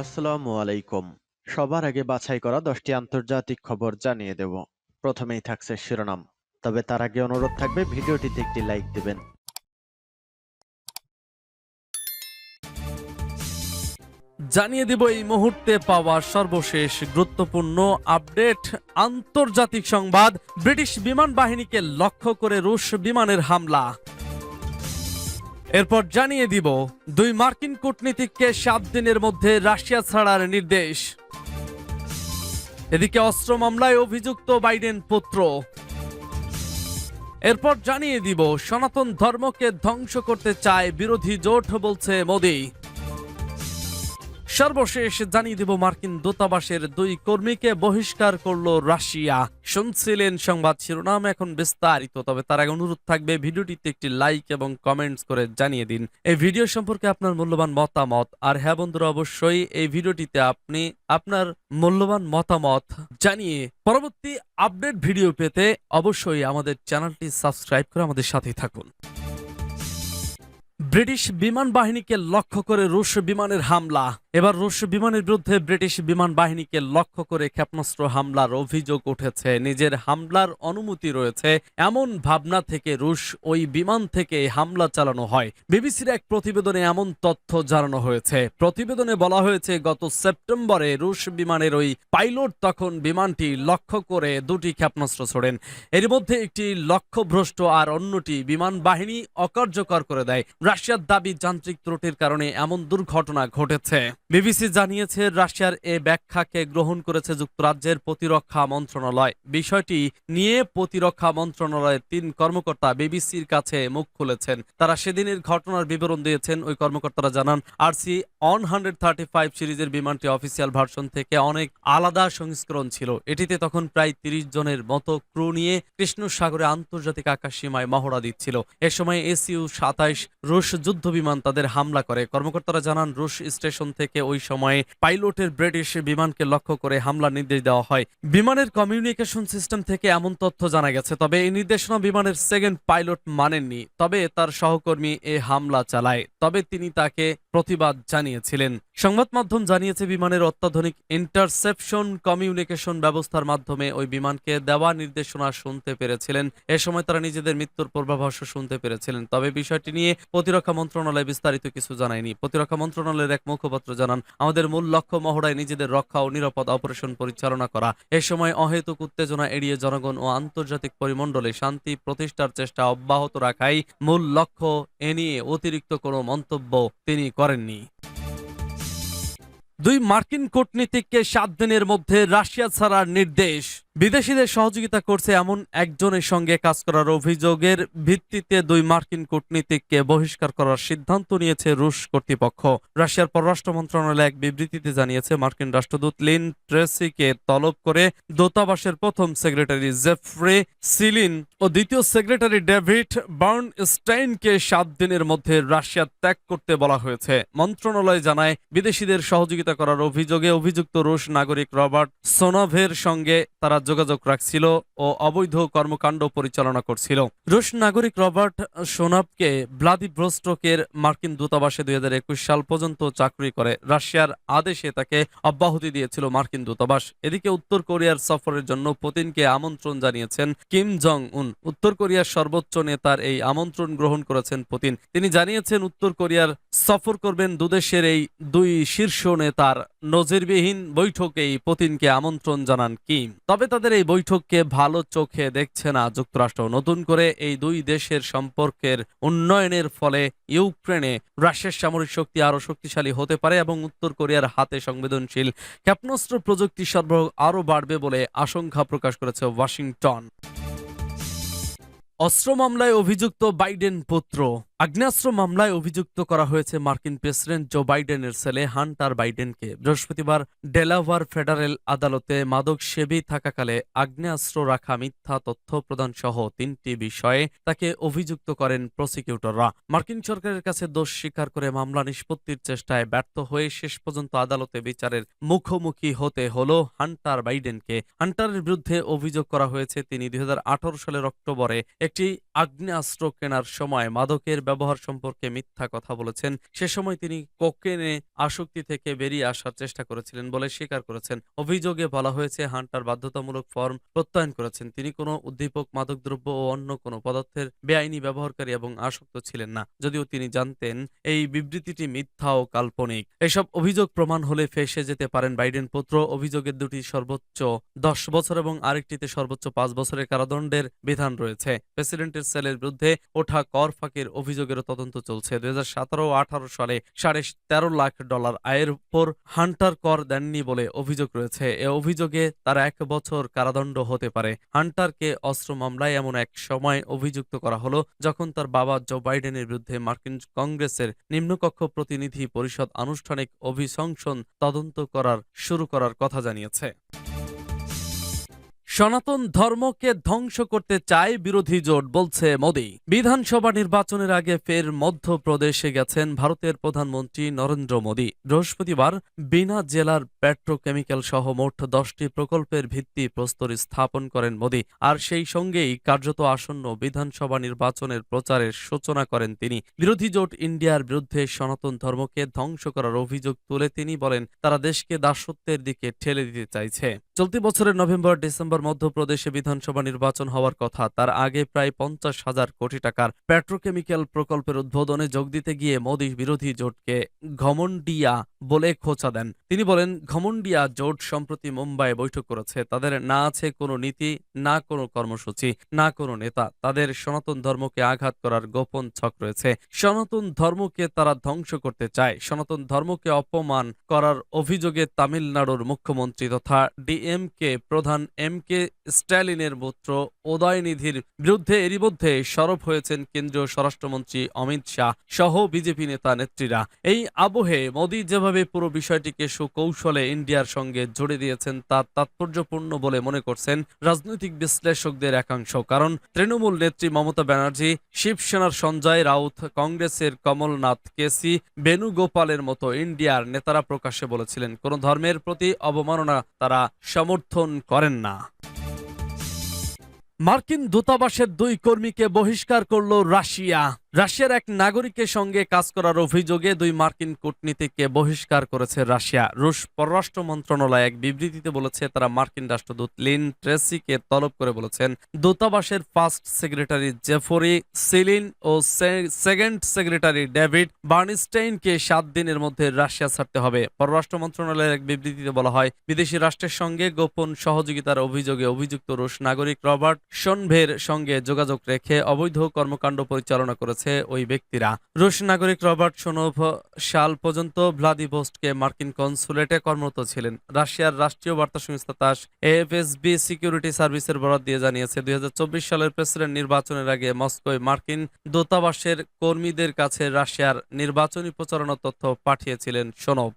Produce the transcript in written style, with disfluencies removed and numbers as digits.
আসসালামু আলাইকুম। সবার আগে বাছাই করা 10টি আন্তর্জাতিক খবর জানিয়ে দেব। প্রথমেই থাকছে শিরোনাম। তবে তার আগে অনুরোধ থাকবে ভিডিওটিতে একটি লাইক দিবেন। জানিয়ে দেব এই মুহূর্তে পাওয়া সর্বশেষ গুরুত্বপূর্ণ আপডেট। আন্তর্জাতিক সংবাদ, ব্রিটিশ বিমান বাহিনীকে লক্ষ্য করে রুশ বিমানের হামলা। এরপর জানিয়ে দিব 2 মার্কিন কূটনীতিককে 7 দিনের মধ্যে রাশিয়া ছাড়ার নির্দেশ। এদিকে অস্ত্র মামলায় অভিযুক্ত বাইডেন পুত্র। এরপর জানিয়ে দিব সনাতন ধর্মকে ধ্বংস করতে চায় বিরোধী জোট, বলছে মোদি। সর্বশেষ জানিয়ে দেব মার্কিন দূতাবাসের 2 কর্মীকে বহিষ্কার করল রাশিয়া। শুনছিলেন সংবাদ শিরোনাম, এখন বিস্তারিত। তবে তার আগে অনুরোধ থাকবে ভিডিওটিতে একটি লাইক এবং কমেন্টস করে জানিয়ে দিন এই ভিডিও সম্পর্কে আপনার মূল্যবান মতামত। আর হ্যাঁ বন্ধুরা, অবশ্যই এই ভিডিওটিতে আপনি আপনার মূল্যবান মতামত জানিয়ে পরবর্তী আপডেট ভিডিও পেতে অবশ্যই আমাদের চ্যানেলটি সাবস্ক্রাইব করে আমাদের সাথেই থাকুন। ব্রিটিশ বিমান বাহিনীকে লক্ষ্য করে রুশ বিমানের হামলা। এবার রুশ বিমানের বিরুদ্ধে ব্রিটিশ বিমান বাহিনীকে লক্ষ্য করে ক্ষেপণাস্ত্র হামলার অভিযোগ উঠেছে। নিজের হামলার অনুমতি রয়েছে এমন ভাবনা থেকে রুশ ওই বিমান থেকে হামলা চালানো হয়। বিবিসির এক প্রতিবেদনে এমন তথ্য জানানো হয়েছে। প্রতিবেদনে বলা হয়েছে গত সেপ্টেম্বরে রুশ বিমানের ওই পাইলট তখন বিমানটি লক্ষ্য করে 2টি ক্ষেপণাস্ত্র ছোড়েন। এর মধ্যে একটি লক্ষ্যভ্রষ্ট আর অন্যটি বিমান বাহিনী অকার্যকর করে দেয়। রাশিয়ার দাবি যান্ত্রিক ত্রুটির কারণে এমন দুর্ঘটনা ঘটেছে। বিবিসি জানিয়েছে রাশিয়ার এ ব্যাখ্যাকে গ্রহণ করেছে যুক্তরাজ্যের প্রতিরক্ষা মন্ত্রণালয়। বিষয়টি নিয়ে প্রতিরক্ষা মন্ত্রণালয়ের 3 কর্মকর্তা বিবিসির কাছে মুখ খুলেছেন। তারা সেদিনের ঘটনার বিবরণ দিয়েছেন। ওই কর্মকর্তারা জানান, RC-135 সিরিজের বিমানটি অফিসিয়াল ভার্সন থেকে অনেক আলাদা সংস্করণ ছিল। এটিতে তখন প্রায় 30 জনের মতো ক্রু নিয়ে কৃষ্ণ সাগরে আন্তর্জাতিক আকাশ সীমায় মহড়া দিচ্ছিল। এ সময় SU-27 রুশ যুদ্ধ বিমান তাদের হামলা করে। কর্মকর্তারা জানান, রুশ স্টেশন থেকে ওই সময়ে পাইলটের ব্রিটিশ বিমানকে লক্ষ্য করে হামলার নির্দেশ দেওয়া হয়। বিমানের কমিউনিকেশন সিস্টেম থেকে এমন তথ্য জানা গেছে। তবে এই নির্দেশনা বিমানের সেকেন্ড পাইলট মানেননি। তবে তার সহকর্মী এ হামলা চালায়। তবে তিনি তাকে প্রতিবাদ জানিয়েছিলেন। সংবাদ মাধ্যম জানিয়েছে বিমানের অত্যাধুনিক ইন্টারসেপশন কমিউনিকেশন ব্যবস্থার মাধ্যমে ওই বিমানকে দেওয়া নির্দেশনা শুনতে পেরেছিলেন। এ সময় তারা নিজেদের মৃত্যুর পূর্বাভাস শুনতে পেরেছিলেন। তবে বিষয়টি নিয়ে প্রতিরক্ষা মন্ত্রণালয় বিস্তারিত কিছু জানায়নি। প্রতিরক্ষা মন্ত্রণালয়ের এক মুখপাত্র জানান, আমাদের মূল লক্ষ্য মহড়ায় নিজেদের রক্ষা ও নিরাপদ অপারেশন পরিচালনা করা। এ সময় অহেতুক উত্তেজনা এড়িয়ে জনগণ ও আন্তর্জাতিক পরিমণ্ডলে শান্তি প্রতিষ্ঠার চেষ্টা অব্যাহত রাখাই মূল লক্ষ্য। এ নিয়ে অতিরিক্ত কোনো মন্তব্য তিনি করেননি। 2 মার্কিন কূটনীতিককে 7 দিনের মধ্যে রাশিয়া ছাড়ার নির্দেশ। বিদেশিদের সহযোগিতা করছে এমন একজনের সঙ্গে কাজ করার অভিযোগের ভিত্তিতে 2 মার্কিন কূটনীতিককে বহিষ্কার করার সিদ্ধান্ত নিয়েছে রুশ কর্তৃপক্ষ। রাশিয়ার পররাষ্ট্র মন্ত্রণালয় এক বিবৃতিতে জানিয়েছে, মার্কিন রাষ্ট্রদূত লিন ট্রেসিকে তলব করে দূতাবাসের প্রথম সেক্রেটারি জেফ্রে সিলিন ও দ্বিতীয় সেক্রেটারি ডেভিড বার্নস্টাইনকে 7 দিনের মধ্যে রাশিয়া ত্যাগ করতে বলা হয়েছে। মন্ত্রণালয় জানায়, বিদেশিদের সহযোগিতা করার অভিযোগে অভিযুক্ত রুশ নাগরিক রবার্ট সোনভের সঙ্গে তারা যোগাযোগ রাখছিল ও অবৈধ কর্মকাণ্ড পরিচালনা করছিল। রুশ নাগরিক রবার্ট সোনভকে ভ্লাদিভস্টকের মার্কিন দূতাবাসে 2021 সাল পর্যন্ত চাকরি করে। রাশিয়ার আদেশে তাকে অব্যাহতি দিয়েছিল মার্কিন দূতাবাস। এদিকে উত্তর কোরিয়ার সফরের জন্য পুতিনকে আমন্ত্রণ জানিয়েছেন কিম জং উন। উত্তর কোরিয়ার সর্বোচ্চ নেতার এই আমন্ত্রণ গ্রহণ করেছেন পুতিন। তিনি জানিয়েছেন, উত্তর কোরিয়ার সফর করবেন দুদেশের এই 2 শীর্ষ নেতার নজিরবিহীন বৈঠকেই পুতিনকে আমন্ত্রণ জানান কিম। তবে তাদের এই বৈঠককে ভালো চোখে দেখছে না যুক্তরাষ্ট্র। নতুন করে এই 2 দেশের সম্পর্কের উন্নয়নের ফলে ইউক্রেনে রাশিয়ার সামরিক শক্তি আরও শক্তিশালী হতে পারে এবং উত্তর কোরিয়ার হাতে সংবেদনশীল ক্ষেপণাস্ত্র প্রযুক্তি সরবরাহ আরও বাড়বে বলে আশঙ্কা প্রকাশ করেছে ওয়াশিংটন। অস্ত্র মামলায় অভিযুক্ত বাইডেন পুত্র। আগ্নেয়াস্ত্র মামলায় অভিযুক্ত করা হয়েছে মার্কিন প্রেসিডেন্ট জো বাইডেনের ছেলে হান্টার বাইডেনকে। বৃহস্পতিবার ডেলাওয়ার ফেডারেল আদালতে মাদক সেবী থাকাকালে আগ্নেয়াস্ত্র রাখা, মিথ্যা তথ্য প্রদান সহ 3টি বিষয়ে তাকে অভিযুক্ত করেন প্রসিকিউটররা। মার্কিন সরকারের কাছে দোষ স্বীকার করে মামলা নিষ্পত্তির চেষ্টায় ব্যর্থ হয়ে শেষ পর্যন্ত আদালতে বিচারের মুখোমুখি হতে হলো হান্টার বাইডেনকে। হান্টারের বিরুদ্ধে অভিযোগ করা হয়েছে তিনি 2018 সালের অক্টোবরে একটি আগ্নেয়াস্ত্র কেনার সময় মাদকের ব্যবহার সম্পর্কে মিথ্যা কথা বলেছেন। সে সময় তিনি কোকেনে আসক্তি থেকে বেরিয়ে আসার চেষ্টা করেছিলেন বলে স্বীকার করেছেন। অভিযোগে বলা হয়েছে হান্টার বাধ্যতামূলক ফর্ম প্রত্যয়ন করেছেন। তিনি কোনো উদ্দীপক, মাদকদ্রব্য ও অন্য কোনো পদার্থের বেআইনি ব্যবহারকারী এবং আসক্ত ছিলেন না, যদিও তিনি জানতেন এই বিবৃতিটি মিথ্যা ও কাল্পনিক। এসব অভিযোগ প্রমাণ হলে ফেঁসে যেতে পারেন বাইডেন পুত্র। অভিযোগের দুটি সর্বোচ্চ ১০ বছর এবং আরেকটিতে সর্বোচ্চ ৫ বছরের কারাদণ্ডের বিধান রয়েছে। প্রেসিডেন্টের সেলের বিরুদ্ধে ওঠা কর ফাঁকির অভিযোগেরও তদন্ত চলছে। ২০১৭ ও ১৮ সালে $13.৫ লাখ আয়ের উপর হান্টার কর দেননি বলে অভিযোগ রয়েছে। এ অভিযোগে তার ১ বছর কারাদণ্ড হতে পারে। হান্টারকে অস্ত্র মামলায় এমন এক সময় অভিযুক্ত করা হলো যখন তার বাবা জো বাইডেনের বিরুদ্ধে মার্কিন কংগ্রেসের নিম্নকক্ষ প্রতিনিধি পরিষদ আনুষ্ঠানিক অভিশংসন তদন্ত শুরু করার কথা জানিয়েছে। সনাতন ধর্মকে ধ্বংস করতে চায় বিরোধী জোট, বলছে মোদি। বিধানসভা নির্বাচনের আগে ফের মধ্যপ্রদেশে গেছেন ভারতের প্রধানমন্ত্রী নরেন্দ্র মোদি। বৃহস্পতিবার বিনা জেলার পেট্রোকেমিক্যাল সহ মোট 10টি প্রকল্পের ভিত্তি প্রস্তর স্থাপন করেন মোদি। আর সেই সঙ্গেই কার্যত আসন্ন বিধানসভা নির্বাচনের প্রচারের সূচনা করেন তিনি। বিরোধী জোট ইন্ডিয়ার বিরুদ্ধে সনাতন ধর্মকে ধ্বংস করার অভিযোগ তুলে তিনি বলেন, তারা দেশকে দাসত্বের দিকে ঠেলে দিতে চাইছে। চলতি বছরের নভেম্বর-ডিসেম্বর মধ্যপ্রদেশে বিধানসভা নির্বাচন হওয়ার কথা। তার আগে প্রায় ৫০,০০০ কোটি টাকার পেট্রোকেমিক্যাল প্রকল্পের উদ্বোধনে যোগ দিতে গিয়ে মোদি বিরোধী জোটকে ঘমন্ডিয়া বলে খোঁচা দেন। তিনি বলেন, ঘমন্ডিয়া জোট সম্প্রতি মুম্বাইয়ে বৈঠক করেছে। তাদের না আছে কোনো নীতি, না কোনো কর্মসূচি, না কোনো নেতা। তাদের সনাতন ধর্মকে আঘাত করার গোপন ছক রয়েছে। সনাতন ধর্মকে তারা ধ্বংস করতে চায়। সনাতন ধর্মকে অপমান করার অভিযোগে তামিলনাড়ুর মুখ্যমন্ত্রী তথা ডিএমকে প্রধান এম.কে. স্ট্যালিনের পুত্র উদয়নিধির বিরুদ্ধে এরই মধ্যে সরব হয়েছেন কেন্দ্রীয় স্বরাষ্ট্রমন্ত্রী অমিত শাহ সহ বিজেপি নেতা নেত্রীরা। এই আবহে মোদি যেভাবে পুরো বিষয়টিকে সুকৌশলে ইন্ডিয়ার সঙ্গে জুড়ে দিয়েছেন তা তাৎপর্যপূর্ণ বলে মনে করছেন রাজনৈতিক বিশ্লেষকদের একাংশ। কারণ তৃণমূল নেত্রী মমতা ব্যানার্জি, শিবসেনার সঞ্জয় রাউত, কংগ্রেসের কমলনাথ, কেসি বেণুগোপালের মতো ইন্ডিয়ার নেতারা প্রকাশ্যে বলেছিলেন কোন ধর্মের প্রতি অবমাননা তারা সমর্থন করেন না। মার্কিন দূতাবাসের ২ কর্মীকে বহিষ্কার করল রাশিয়া। রাশিয়ার এক নাগরিকের সঙ্গে কাজ করার অভিযোগে ২ মার্কিন কূটনীতিককে বহিষ্কার করেছে রাশিয়া। রুশ পররাষ্ট্র মন্ত্রণালয় এক বিবৃতিতে বলেছে, তারা মার্কিন রাষ্ট্রদূত লিন ট্রেসিকে তলব করে বলেছেন, দূতাবাসের ফার্স্ট সেক্রেটারি জেফরি সিলিন ও সেকেন্ড সেক্রেটারি ডেভিড বার্নস্টাইনকে ৭ দিনের মধ্যে রাশিয়া ছাড়তে হবে। পররাষ্ট্র মন্ত্রণালয়ের এক বিবৃতিতে বলা হয়, বিদেশি রাষ্ট্রের সঙ্গে গোপন সহযোগিতার অভিযোগে অভিযুক্ত রুশ নাগরিক রবার্ট শোনভের সঙ্গে যোগাযোগ রেখে অবৈধ কর্মকাণ্ড পরিচালনা করেছে ওই ব্যক্তিরা। রুশ নাগরিক রবার্ট শোনভ সাল পর্যন্ত ভ্লাদিভোস্টকে মার্কিন কনসুলেটে কর্মরত ছিলেন। রাশিয়ার রাষ্ট্রীয় বার্তা সংস্থা তাস এএফএসবি সিকিউরিটি সার্ভিসের বরাত দিয়ে জানিয়েছে, ২০২৪ সালের প্রেসিডেন্ট নির্বাচনের আগে মস্কোয় মার্কিন দূতাবাসের কর্মীদের কাছে রাশিয়ার নির্বাচনী প্রচারণার তথ্য পাঠিয়েছিলেন শোনভ।